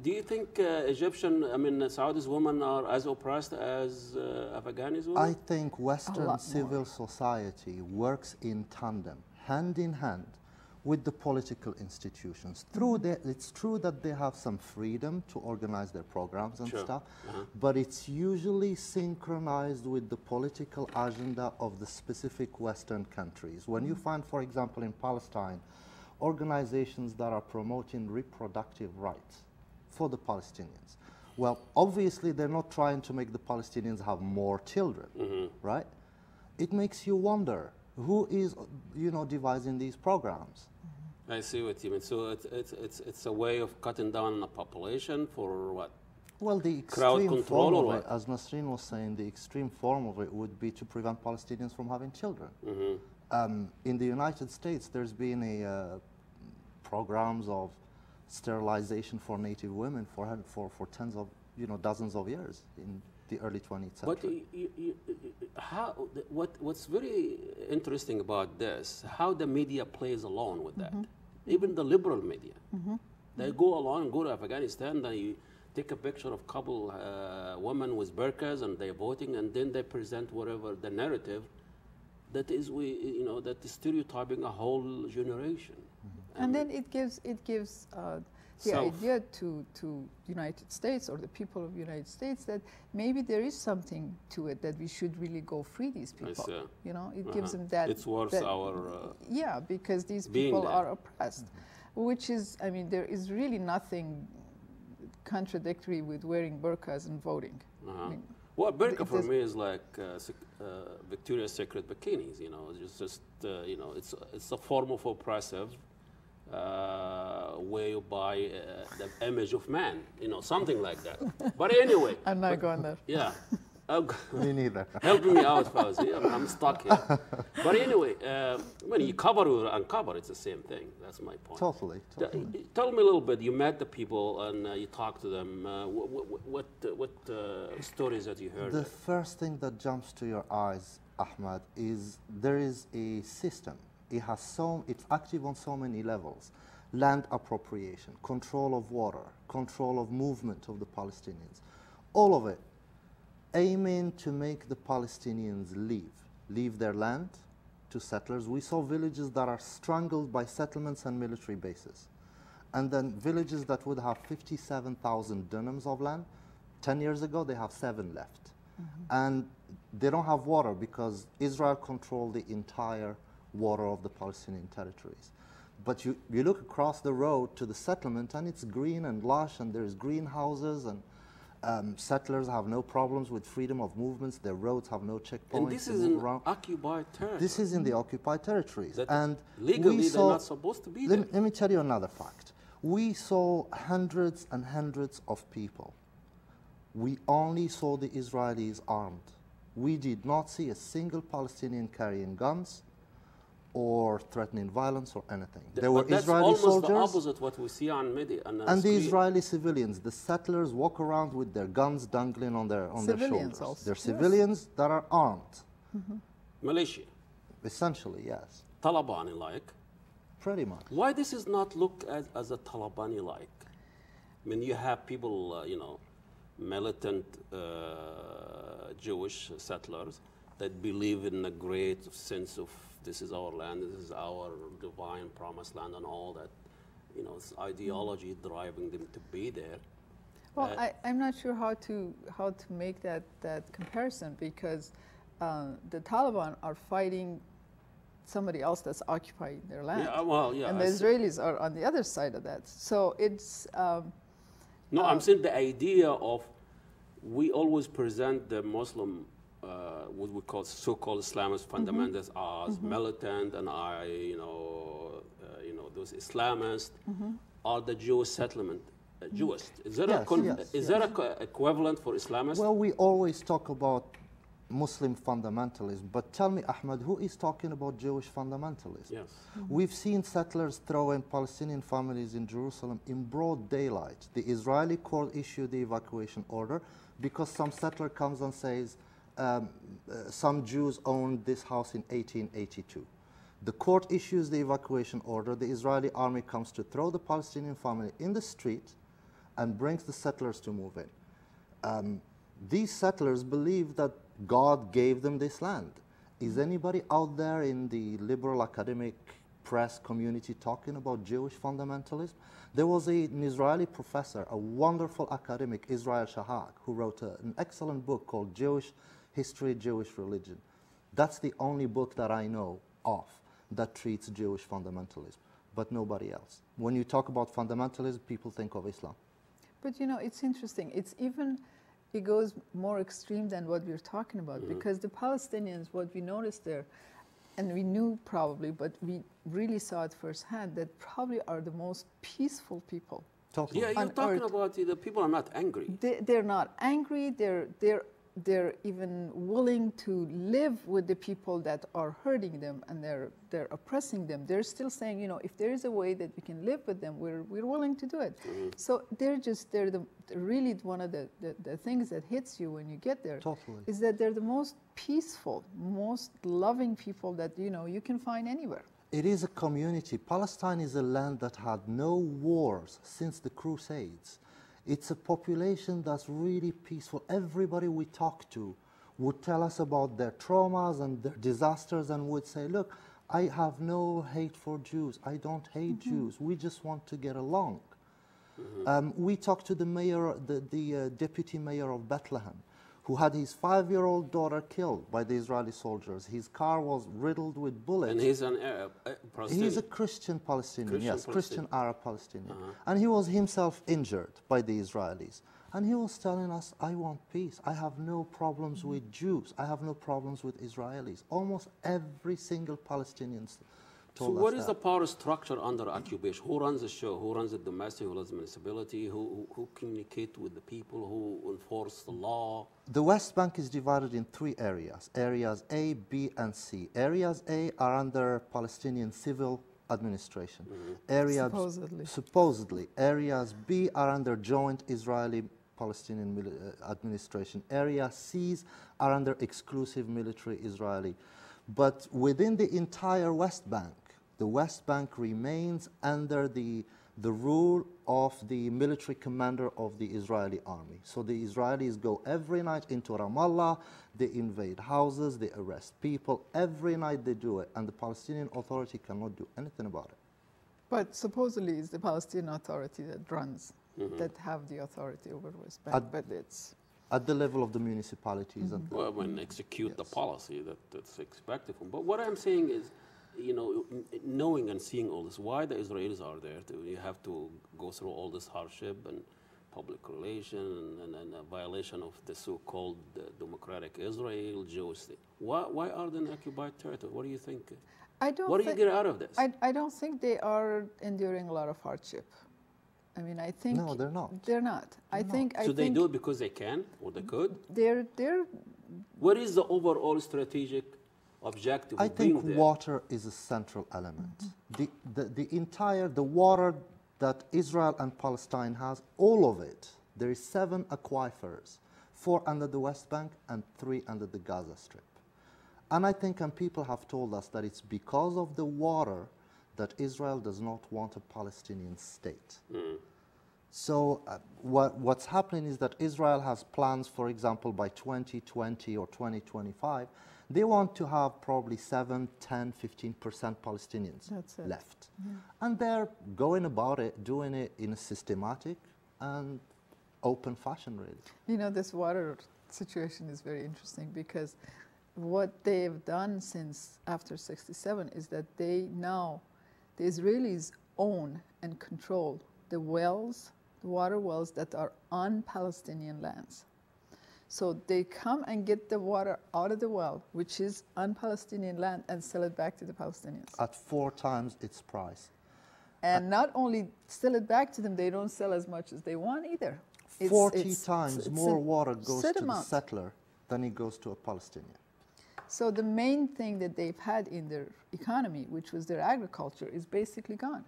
do you think Saudi's women are as oppressed as Afghani's women? I think Western civil society works in tandem, hand in hand, with the political institutions. It's true that they have some freedom to organize their programs and stuff, but it's usually synchronized with the political agenda of the specific Western countries. When you find, for example, in Palestine, organizations that are promoting reproductive rights for the Palestinians, well, obviously they're not trying to make the Palestinians have more children, right? It makes you wonder, who is, devising these programs? I see what you mean. So it's a way of cutting down on the population for what? Well, the extreme form of it, as Nasrin was saying, the extreme form of it would be to prevent Palestinians from having children. In the United States, there's been programs of sterilization for native women for tens of, dozens of years in the early 20th century. But what's very interesting about this, how the media plays along with that. Even the liberal media. They go along and go to Afghanistan, they take a picture of a couple women with burqas and they're voting, and then they present whatever the narrative that is, that is stereotyping a whole generation. And then it gives the idea to United States or the people of the United States that maybe there is something to it, that we should really go free these people. It gives them that. It's worth our. Yeah, because these people are oppressed, which is, there is really nothing contradictory with wearing burqas and voting. Well, burqa for me is like Victoria's Secret bikinis. It's a form of oppressive. Where you buy the image of man, something like that. But anyway. I'm not going there. Yeah. Me neither. Help me out, Fouzi. I'm stuck here. But anyway, when you cover or uncover, it's the same thing. That's my point. Totally. Tell me a little bit. You met the people and you talked to them. What stories that you heard? The first thing that jumps to your eyes, Ahmad, is there is a system. It's active on so many levels. Land appropriation, control of water, control of movement of the Palestinians. All of it aiming to make the Palestinians leave their land to settlers. We saw villages that are strangled by settlements and military bases. And then villages that would have 57,000 dunams of land, 10 years ago they have 7 left. And they don't have water because Israel controlled the entire water of the Palestinian territories. But you look across the road to the settlement and it's green and lush and there's greenhouses and settlers have no problems with freedom of movements. Their roads have no checkpoints. And this is in occupied territory. This is in the occupied territories. And legally they're not supposed to be there. Let me tell you another fact. We saw hundreds and hundreds of people. We only saw the Israelis armed. We did not see a single Palestinian carrying guns or threatening violence or anything. There were Israeli soldiers. That's almost the opposite what we see on media. And the Israeli civilians, the settlers, walk around with their guns dangling on their shoulders. Also. They're civilians that are armed. Militia. Essentially, yes. Taliban-like. Pretty much. Why this is not looked at as a Taliban-like? You have people, militant Jewish settlers that believe in a great sense of this is our land, this is our divine promised land, and all that, it's ideology driving them to be there. Well, I'm not sure how to make that comparison, because the Taliban are fighting somebody else that's occupying their land. And the Israelis are on the other side of that. So it's... no, I'm saying the idea of, we always present the Muslim what we call so-called Islamist fundamentalists as militant, and those Islamists are the Jewish settlement. Jewish. Is there an equivalent for Islamists? Well, we always talk about Muslim fundamentalism, but tell me, Ahmed, who is talking about Jewish fundamentalism? Yes. We've seen settlers throw in Palestinian families in Jerusalem in broad daylight. The Israeli court issued the evacuation order because some settler comes and says, some Jews owned this house in 1882. The court issues the evacuation order. The Israeli army comes to throw the Palestinian family in the street, and brings the settlers to move in. These settlers believe that God gave them this land. Is anybody out there in the liberal academic press community talking about Jewish fundamentalism? There was an Israeli professor, a wonderful academic, Israel Shahak, who wrote an excellent book called Jewish History, Jewish Religion. That's the only book that I know of that treats Jewish fundamentalism, but nobody else. When you talk about fundamentalism, people think of Islam. But you know, it's interesting. It goes more extreme than what we're talking about, because the Palestinians, what we noticed there, and we knew probably, but we really saw it firsthand, that probably are the most peaceful people. Totally. Yeah, you're talking about the people are not angry. They're not angry. They're even willing to live with the people that are hurting them and they're oppressing them. They're still saying, you know, if there is a way that we can live with them, we're willing to do it. So they're really one of the things that hits you when you get there. Totally. Is that they're the most peaceful, most loving people that, you know, you can find anywhere. It is a community. Palestine is a land that had no wars since the Crusades. It's a population that's really peaceful. Everybody we talk to would tell us about their traumas and their disasters and would say, look, I have no hate for Jews. I don't hate Jews. We just want to get along. We talked to the mayor, the deputy mayor of Bethlehem, who had his 5-year-old daughter killed by the Israeli soldiers. His car was riddled with bullets. And he's an Arab Palestinian. He's a Christian Palestinian, Christian Arab Palestinian. And he was himself injured by the Israelis. And he was telling us, I want peace. I have no problems with Jews. I have no problems with Israelis. Almost every single Palestinian told us what is the power structure under occupation? Who runs the show? Who runs the domestic? Who runs the municipality? Who communicate with the people? Who enforce the law? The West Bank is divided in 3 areas, areas A, B, and C. Areas A are under Palestinian civil administration. Supposedly. Areas B are under joint Israeli-Palestinian administration. Area C's are under exclusive military Israeli. But within the entire West Bank, the West Bank remains under the rule of the military commander of the Israeli army. So the Israelis go every night into Ramallah, they invade houses, they arrest people. Every night they do it, and the Palestinian Authority cannot do anything about it. But supposedly it's the Palestinian Authority that runs, that have the authority over the West Bank, but it's... At the level of the municipalities. And well, when execute the policy that's expected from. But what I'm saying is, you know, knowing and seeing all this, why the Israelis are there? You have to go through all this hardship and public relation and a violation of the so-called democratic Israel, Jewish state. Why are they in occupied territory? What do you think? What do you get out of this? I don't think they are enduring a lot of hardship. I mean, I think... No, they're not. They're not. I think... They do it because they can or they could? They're... What is the overall strategic objective I of being think there? water is a central element. The water that Israel and Palestine has, all of it, there is 7 aquifers, 4 under the West Bank and 3 under the Gaza Strip. And I think, and people have told us that it's because of the water that Israel does not want a Palestinian state. So what's happening is that Israel has plans, for example, by 2020 or 2025, they want to have probably 7, 10, 15% Palestinians left. And they're going about it, doing it in a systematic and open fashion, really. You know, this water situation is very interesting because what they've done since after 67 is that the Israelis own and control the wells, the water wells that are on Palestinian lands. So they come and get the water out of the well, which is on Palestinian land, and sell it back to the Palestinians. At 4 times its price. And not only sell it back to them, they don't sell as much as they want either. 40 times more water goes to the settler than it goes to a Palestinian. So the main thing that they've had in their economy, which was their agriculture, is basically gone.